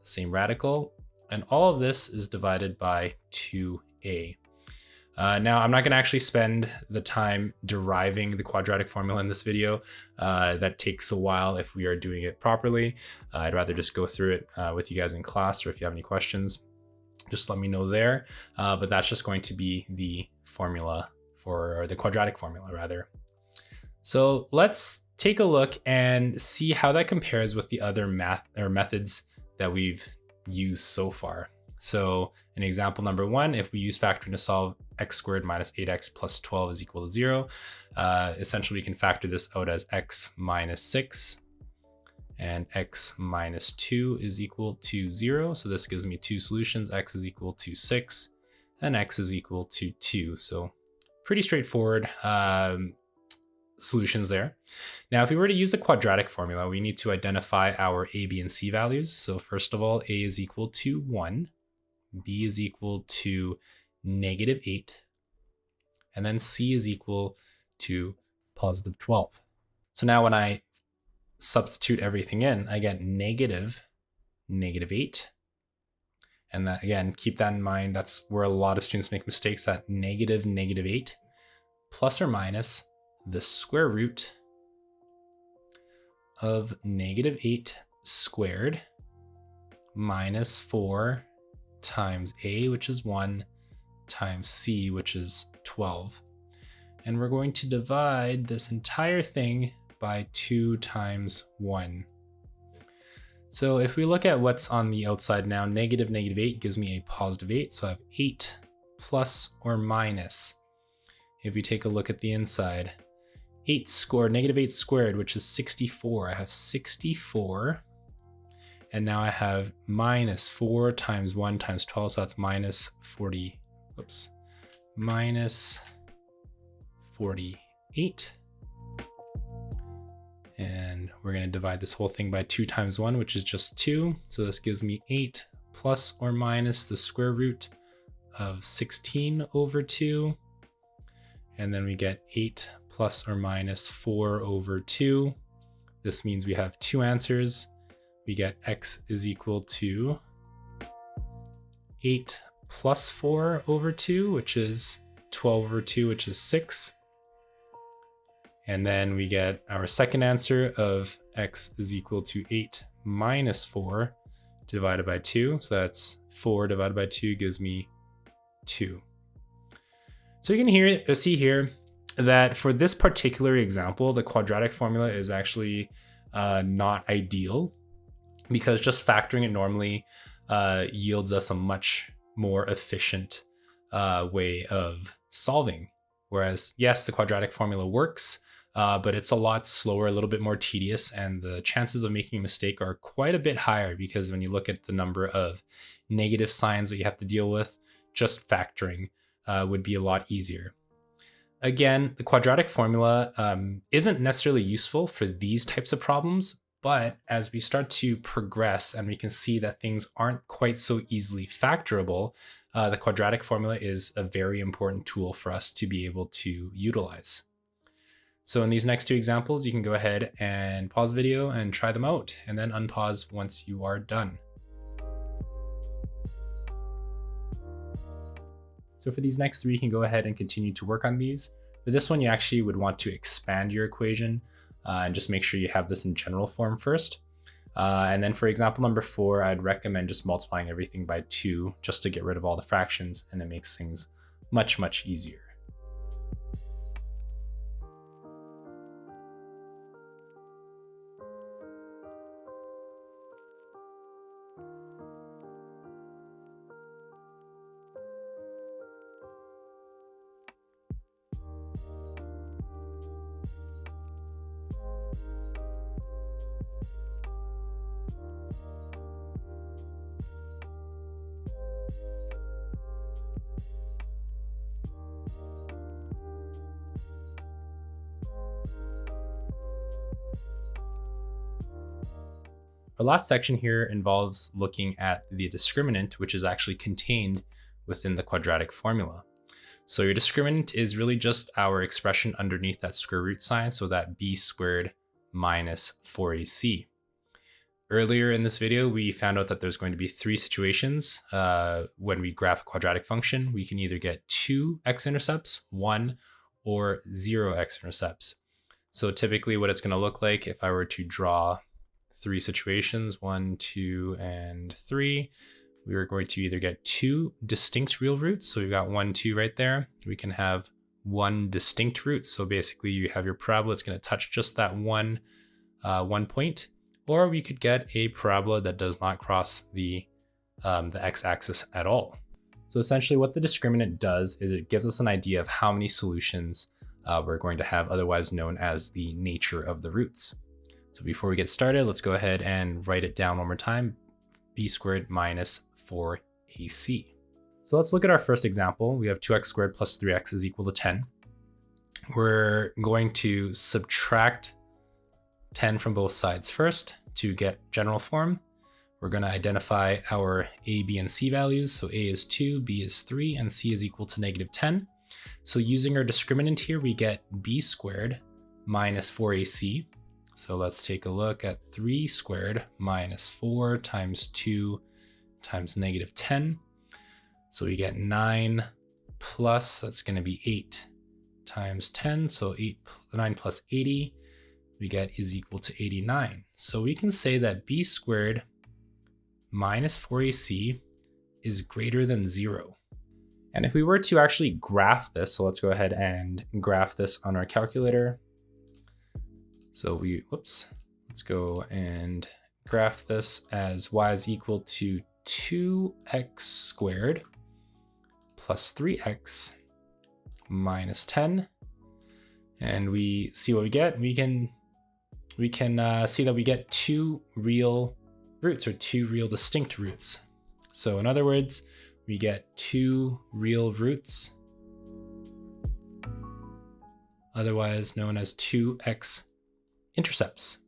the same radical. And all of this is divided by 2a. Now, I'm not going to actually spend the time deriving the quadratic formula in this video. That takes a while if we are doing it properly. I'd rather just go through it with you guys in class, or if you have any questions, just let me know there. But that's just going to be the formula or the quadratic formula rather. So let's take a look and see how that compares with the other methods that we've used so far. So in example number 1, if we use factoring to solve x squared minus 8x plus 12 is equal to 0, essentially we can factor this out as x minus 6 and x minus 2 is equal to 0. So this gives me two solutions, x is equal to 6 and x is equal to 2. So pretty straightforward solutions there. Now, if we were to use the quadratic formula, we need to identify our a, b, and c values. So first of all, a is equal to 1, b is equal to -8, and then c is equal to positive 12. So now when I substitute everything in, I get -8. And that, again, keep that in mind. That's where a lot of students make mistakes, that -8 plus or minus the square root of -8 squared minus 4 times a, which is 1, times c, which is 12. And we're going to divide this entire thing by 2 times 1. So if we look at what's on the outside now, -8 gives me a positive 8. So I have 8 plus or minus. If we take a look at the inside, -8 squared, which is 64. I have 64. And now I have minus 4 times 1 times 12. So that's minus 48. And we're going to divide this whole thing by 2 times 1, which is just 2. So this gives me 8 plus or minus the square root of 16 over 2. And then we get 8 plus or minus 4 over 2. This means we have two answers. We get x is equal to 8 plus 4 over 2, which is 12 over 2, which is 6. And then we get our second answer of x is equal to 8 minus 4 divided by 2. So that's 4 divided by 2 gives me 2. So you can see here that for this particular example, the quadratic formula is actually not ideal, because just factoring it normally yields us a much more efficient way of solving. Whereas, yes, the quadratic formula works, but it's a lot slower, a little bit more tedious, and the chances of making a mistake are quite a bit higher, because when you look at the number of negative signs that you have to deal with, just factoring would be a lot easier. Again, the quadratic formula isn't necessarily useful for these types of problems, but as we start to progress and we can see that things aren't quite so easily factorable, the quadratic formula is a very important tool for us to be able to utilize. So in these next two examples, you can go ahead and pause the video and try them out, and then unpause once you are done. So for these next three, you can go ahead and continue to work on these. For this one, you actually would want to expand your equation and just make sure you have this in general form first. And then for example number 4, I'd recommend just multiplying everything by 2 just to get rid of all the fractions, and it makes things much, much easier. Our last section here involves looking at the discriminant, which is actually contained within the quadratic formula. So your discriminant is really just our expression underneath that square root sign, so that b squared minus 4ac. Earlier in this video, we found out that there's going to be three situations when we graph a quadratic function. We can either get 2 x-intercepts, 1, or 0 x-intercepts. So typically what it's going to look like if I were to draw three situations, 1, 2, and 3, we are going to either get 2 distinct real roots. So we've got 1, 2 right there. We can have 1 distinct root. So basically you have your parabola, it's going to touch just that one point. Or we could get a parabola that does not cross the x-axis at all. So essentially what the discriminant does is it gives us an idea of how many solutions we're going to have, otherwise known as the nature of the roots. So before we get started, let's go ahead and write it down one more time, b squared minus 4ac. So let's look at our first example. We have 2x squared plus 3x is equal to 10. We're going to subtract 10 from both sides first to get general form. We're going to identify our a, b, and c values. So a is 2, b is 3, and c is equal to negative 10. So using our discriminant here, we get b squared minus 4ac. So let's take a look at 3 squared minus 4 times 2 times negative 10. So we get 9 plus, that's going to be 8 times 10. So 9 plus 80. We get is equal to 89. So we can say that b squared minus 4ac is greater than 0. And if we were to actually graph this, so let's go ahead and graph this on our calculator. So let's go and graph this as y is equal to 2x squared plus 3x minus 10. And we see what we get. We can see that we get 2 real roots, or 2 real distinct roots. So in other words, we get 2 real roots, otherwise known as 2 x-intercepts.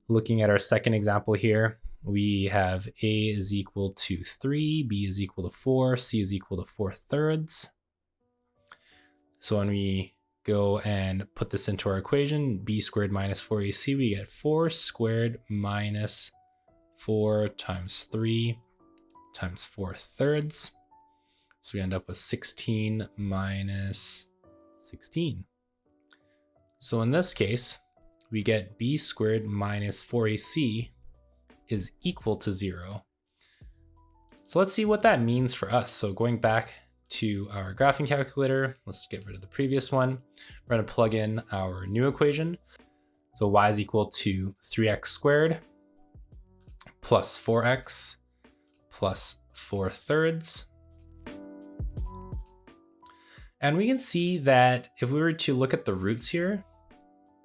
Looking at our second example here, we have a is equal to 3, b is equal to 4, c is equal to 4/3. So when we go and put this into our equation, b squared minus 4ac, we get 4 squared minus 4 times 3 times 4/3. So we end up with 16 minus 16. So in this case, we get b squared minus 4ac is equal to 0. So let's see what that means for us. So going back to our graphing calculator, let's get rid of the previous one. We're going to plug in our new equation. So y is equal to 3x squared plus 4x plus 4/3. And we can see that if we were to look at the roots here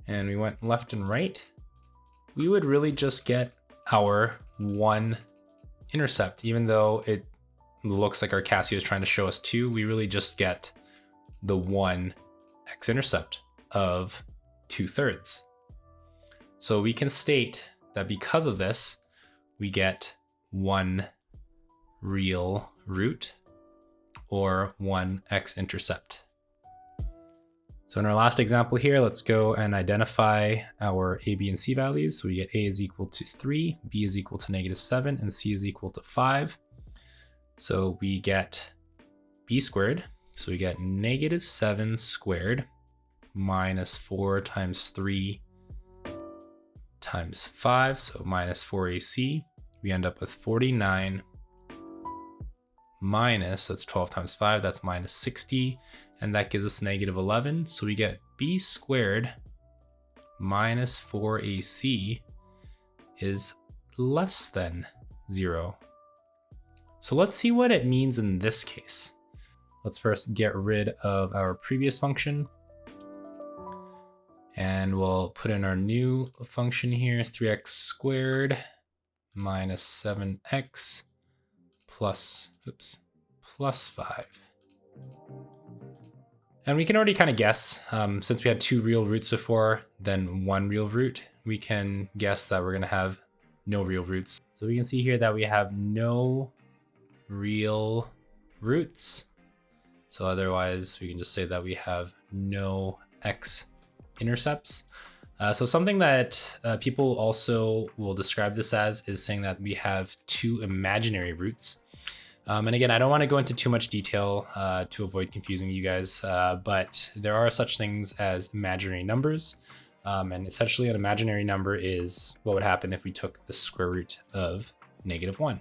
and we went left and right, we would really just get our 1 intercept. Even though it looks like our Casio is trying to show us 2, we really just get the 1 x-intercept of 2/3. So we can state that because of this, we get 1 real root, or 1 x-intercept. So in our last example here, let's go and identify our a, b, and c values. So we get a is equal to 3, b is equal to negative 7, and c is equal to 5. So we get b squared. So we get negative 7 squared minus 4 times 3 times 5, so minus 4ac. We end up with 49 minus, that's 12 times 5, that's minus 60, and that gives us negative 11. So we get b squared minus 4ac is less than 0. So let's see what it means in this case. Let's first get rid of our previous function. And we'll put in our new function here, 3x squared minus 7x plus 5. And we can already kind of guess, since we had 2 real roots before, then 1 real root, we can guess that we're going to have no real roots. So we can see here that we have no real roots. So otherwise, we can just say that we have no x-intercepts. So something that people also will describe this as is saying that we have two imaginary roots. And again, I don't want to go into too much detail to avoid confusing you guys, but there are such things as imaginary numbers. And essentially an imaginary number is what would happen if we took the square root of -1.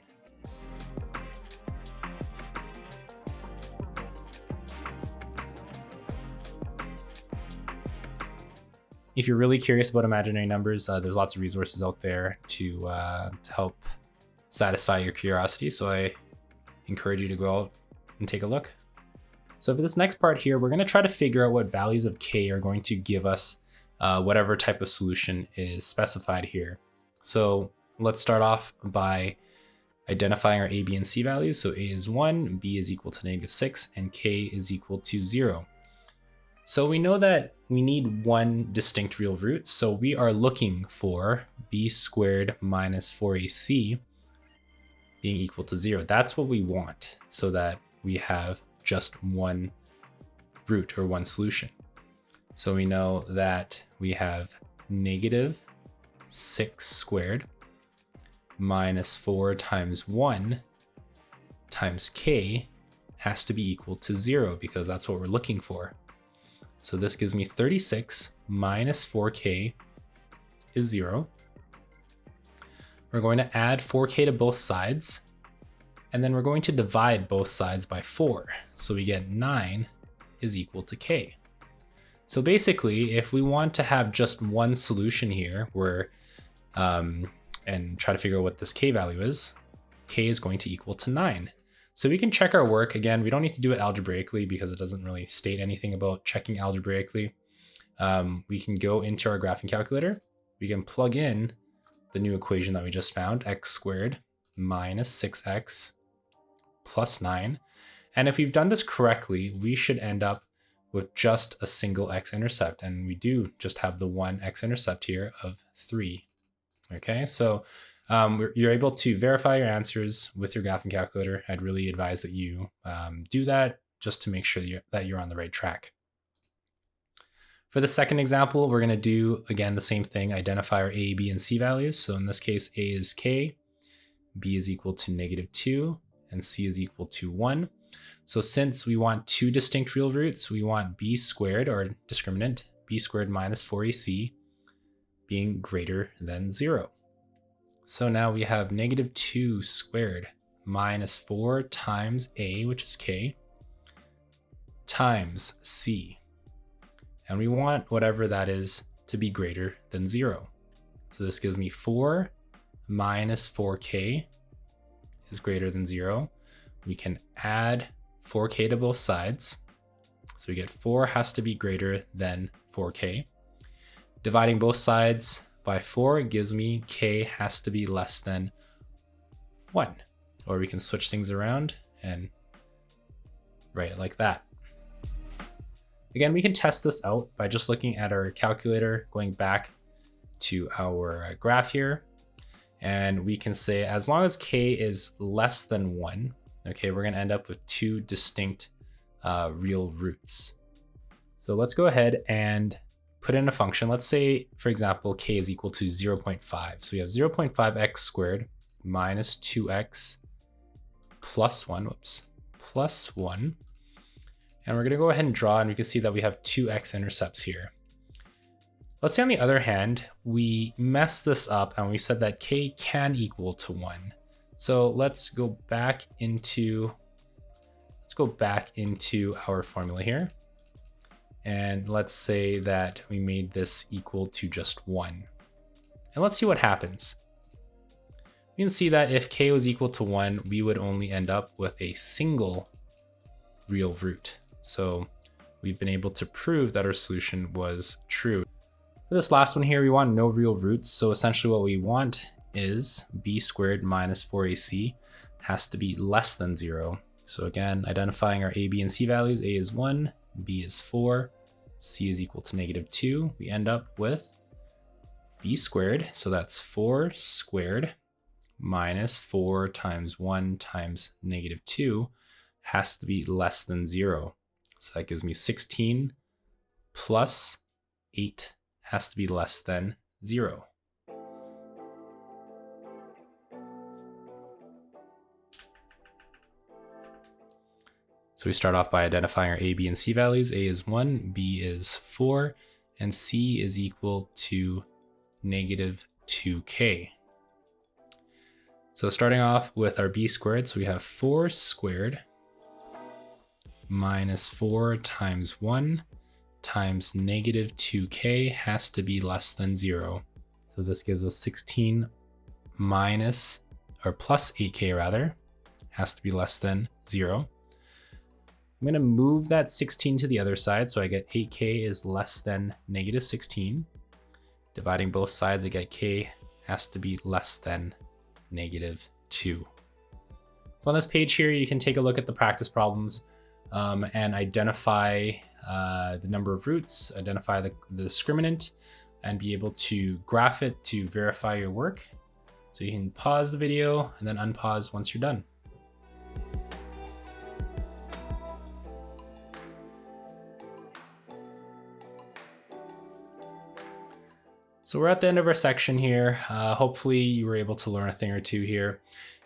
If you're really curious about imaginary numbers, there's lots of resources out there to help satisfy your curiosity. So I encourage you to go out and take a look. So for this next part here, we're going to try to figure out what values of k are going to give us whatever type of solution is specified here. So let's start off by identifying our a, b, and c values. So a is 1, b is equal to -6, and k is equal to 0. So we know that we need one distinct real root. So we are looking for b squared minus 4ac being equal to 0. That's what we want, so that we have just one root or one solution. So we know that we have -6 squared minus 4 times 1 times k has to be equal to 0, because that's what we're looking for. So this gives me 36 minus 4k is 0. We're going to add 4k to both sides, and then we're going to divide both sides by 4. So we get 9 is equal to k. So basically, if we want to have just one solution here, and try to figure out what this k value is, k is going to equal to 9. So we can check our work. Again, we don't need to do it algebraically because it doesn't really state anything about checking algebraically. We can go into our graphing calculator. We can plug in the new equation that we just found, x squared minus 6x plus 9. And if we've done this correctly, we should end up with just a single x-intercept. And we do just have the one x-intercept here of 3. Okay, so you're able to verify your answers with your graphing calculator. I'd really advise that you do that just to make sure that you're on the right track. For the second example, we're going to do, again, the same thing, identify our a, b, and c values. So in this case, a is k, b is equal to -2, and c is equal to 1. So since we want two distinct real roots, we want b squared, or discriminant, b squared minus 4ac being greater than 0. So now we have -2 squared minus 4 times a, which is k, times c. And we want whatever that is to be greater than 0. So this gives me 4 minus 4k is greater than 0. We can add 4k to both sides. So we get 4 has to be greater than 4k. Dividing both sides by 4 gives me k has to be less than 1. Or we can switch things around and write it like that. Again, we can test this out by just looking at our calculator, going back to our graph here, and we can say as long as k is less than 1, okay, we're going to end up with two distinct real roots. So let's go ahead and put in a function. Let's say, for example, k is equal to 0.5. So we have 0.5x squared minus 2x plus 1, plus 1. And we're going to go ahead and draw, and we can see that we have two x-intercepts here. Let's say on the other hand, we messed this up and we said that k can equal to 1. So let's go back into our formula here. And let's say that we made this equal to just 1. And let's see what happens. We can see that if k was equal to 1, we would only end up with a single real root. So we've been able to prove that our solution was true. For this last one here, we want no real roots. So essentially what we want is b squared minus 4ac has to be less than 0. So again, identifying our a, b, and c values, a is 1, b is 4, c is equal to -2. We end up with b squared. So that's 4 squared minus 4 times 1 times -2 has to be less than 0. So that gives me 16 plus 8 has to be less than 0. So we start off by identifying our A, B, and C values. A is 1, B is 4, and C is equal to negative 2k. So starting off with our B squared, so we have 4 squared minus 4 times 1 times negative 2k has to be less than 0. So this gives us 16 minus, or plus 8k rather, has to be less than 0. I'm going to move that 16 to the other side, so I get 8k is less than negative 16. Dividing both sides, I get k has to be less than negative 2. So on this page here, you can take a look at the practice problems and identify the number of roots, identify the discriminant, and be able to graph it to verify your work. So you can pause the video and then unpause once you're done. So we're at the end of our section here. Hopefully you were able to learn a thing or two here.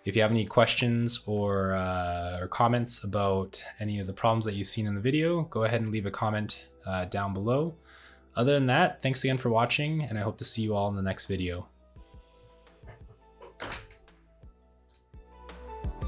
If you have any questions or comments about any of the problems that you've seen in the video, go ahead and leave a comment down below. Other than that, thanks again for watching, and I hope to see you all in the next video.